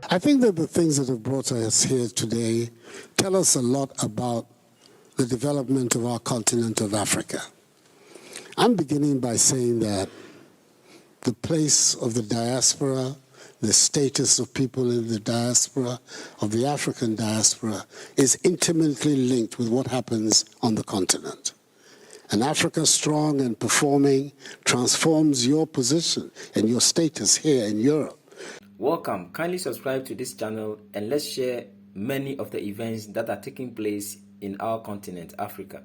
I think that the things that have brought us here today tell us a lot about the development of our continent of Africa. I'm beginning by saying that the place of the diaspora, the status of people in the diaspora, of the African diaspora, is intimately linked with what happens on the continent. And Africa strong and performing transforms your position and your status here in Europe. Welcome. Kindly subscribe to this channel and let's share many of the events that are taking place in our continent, Africa.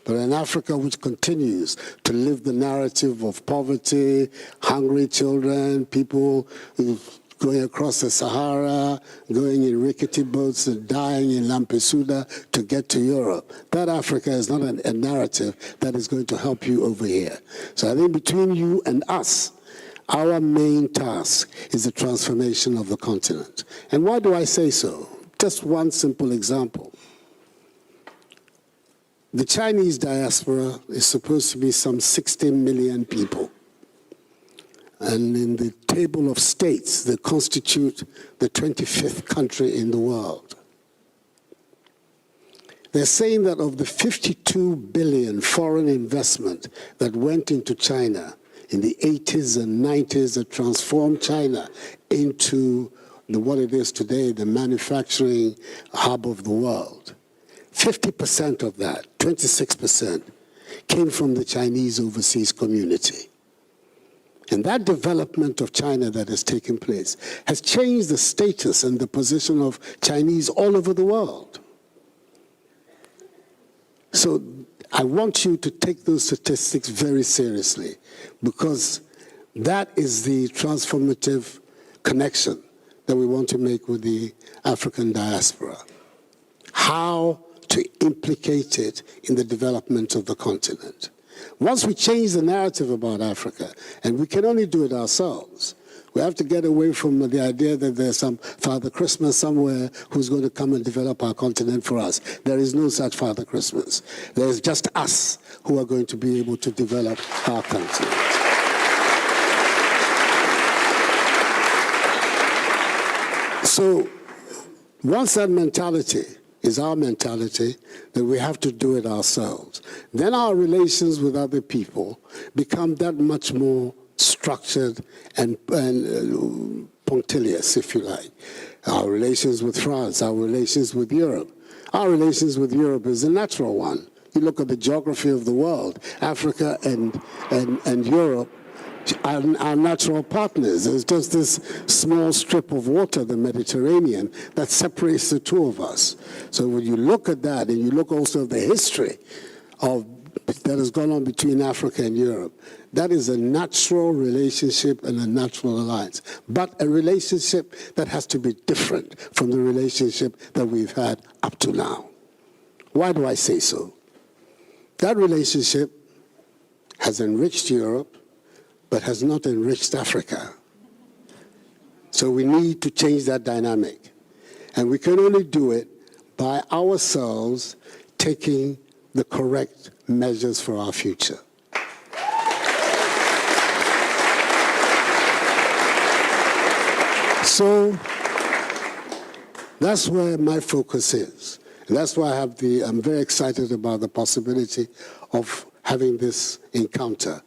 But in Africa, which continues to live the narrative of poverty, hungry children, people going across the Sahara, going in rickety boats and dying in Lampedusa to get to Europe. That Africa is not a narrative that is going to help you over here. So I think between you and us, our main task is the transformation of the continent. And why do I say so? Just one simple example. The Chinese diaspora is supposed to be some 60 million people. And in the table of states, they constitute the 25th country in the world. They're saying that of the 52 billion foreign investment that went into China in the 80s and 90s that transformed China into what it is today, the manufacturing hub of the world, 50% of that, 26%, came from the Chinese overseas community. And that development of China that has taken place has changed the status and the position of Chinese all over the world. So I want you to take those statistics very seriously, because that is the transformative connection that we want to make with the African diaspora. How to implicate it in the development of the continent. Once we change the narrative about Africa, and we can only do it ourselves, we have to get away from the idea that there's some Father Christmas somewhere who's going to come and develop our continent for us. There is no such Father Christmas. There's just us who are going to be able to develop our continent. So once that mentality is our mentality, that we have to do it ourselves, then our relations with other people become that much more structured and punctilious, if you like. Our relations with France, our relations with Europe. Our relations with Europe is a natural one. You look at the geography of the world, Africa and Europe are natural partners. There's just this small strip of water, the Mediterranean, that separates the two of us. So when you look at that, and you look also at the history that has gone on between Africa and Europe, that is a natural relationship and a natural alliance, but a relationship that has to be different from the relationship that we've had up to now. Why do I say so? That relationship has enriched Europe, but has not enriched Africa. So we need to change that dynamic. And we can only do it by ourselves taking the correct measures for our future. So that's where my focus is. And that's why I'm very excited about the possibility of having this encounter,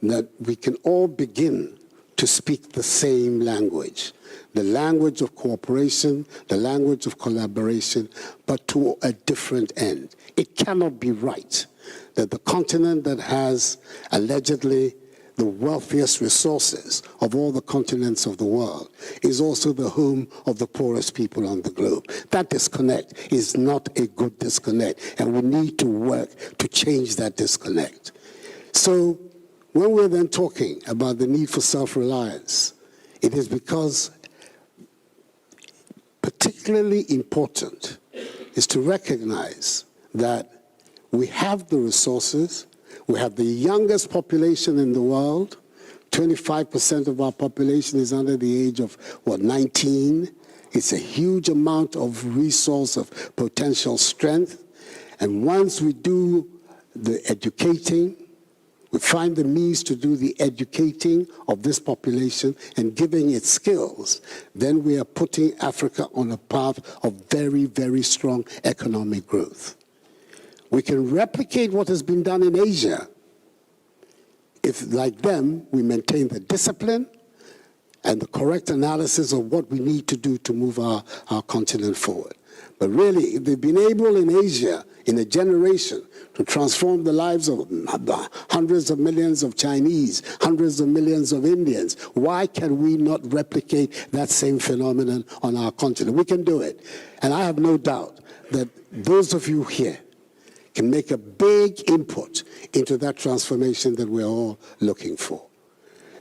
that we can all begin to speak the same language, the language of cooperation, the language of collaboration, but to a different end. It cannot be right that the continent that has allegedly the wealthiest resources of all the continents of the world is also the home of the poorest people on the globe. That disconnect is not a good disconnect, and we need to work to change that disconnect. So when we're then talking about the need for self-reliance, it is because particularly important is to recognize that we have the resources, we have the youngest population in the world. 25% of our population is under the age of, 19? It's a huge amount of resource, of potential strength. And once we do the educating, we find the means to do the educating of this population and giving it skills, then we are putting Africa on a path of very, very strong economic growth. We can replicate what has been done in Asia if, like them, we maintain the discipline and the correct analysis of what we need to do to move our continent forward. But really, they've been able in Asia, in a generation, to transform the lives of hundreds of millions of Chinese, hundreds of millions of Indians. Why can we not replicate that same phenomenon on our continent? We can do it. And I have no doubt that those of you here can make a big input into that transformation that we're all looking for.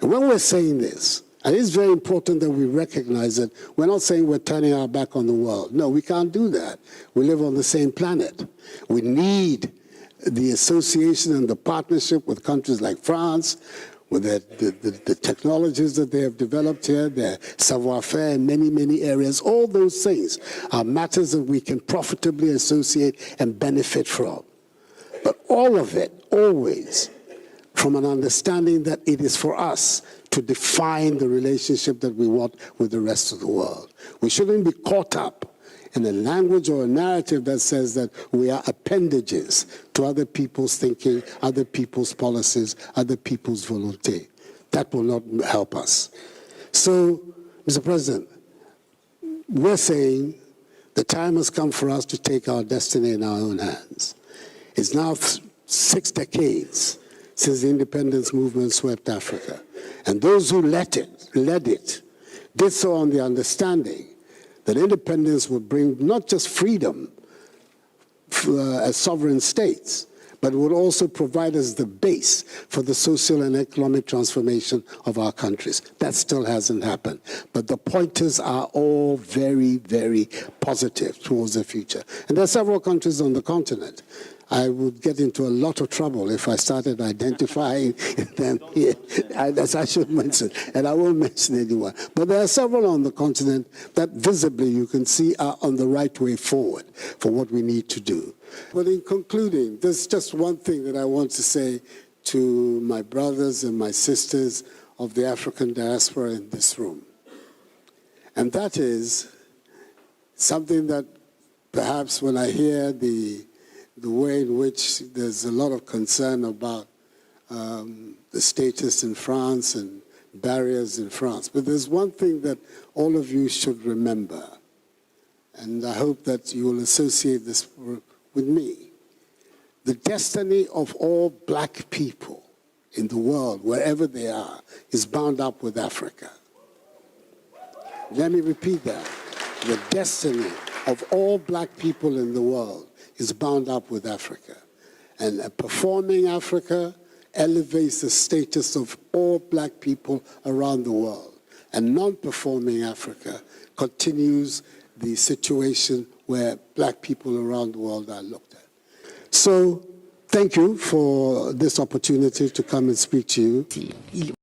And when we're saying this, and it's very important that we recognize that we're not saying we're turning our back on the world. No, we can't do that. We live on the same planet. We need the association and the partnership with countries like France, with the technologies that they have developed here, their savoir-faire in many, many areas. All those things are matters that we can profitably associate and benefit from. But all of it, always, from an understanding that it is for us to define the relationship that we want with the rest of the world. We shouldn't be caught up in a language or a narrative that says that we are appendages to other people's thinking, other people's policies, other people's volonté. That will not help us. So, Mr. President, we're saying the time has come for us to take our destiny in our own hands. It's now 6 decades since the independence movement swept Africa. And those who led it, did so on the understanding that independence would bring not just freedom as sovereign states, but would also provide us the base for the social and economic transformation of our countries. That still hasn't happened. But the pointers are all very, very positive towards the future. And there are several countries on the continent. I would get into a lot of trouble if I started identifying them here, as I should mention, and I won't mention anyone. But there are several on the continent that visibly you can see are on the right way forward for what we need to do. But in concluding, there's just one thing that I want to say to my brothers and my sisters of the African diaspora in this room. And that is something that perhaps when I hear the way in which there's a lot of concern about the status in France and barriers in France. But there's one thing that all of you should remember, and I hope that you will associate this with me. The destiny of all black people in the world, wherever they are, is bound up with Africa. Let me repeat that. The destiny of all black people in the world is bound up with Africa. And a performing Africa elevates the status of all black people around the world. And non-performing Africa continues the situation where black people around the world are looked at. So, thank you for this opportunity to come and speak to you.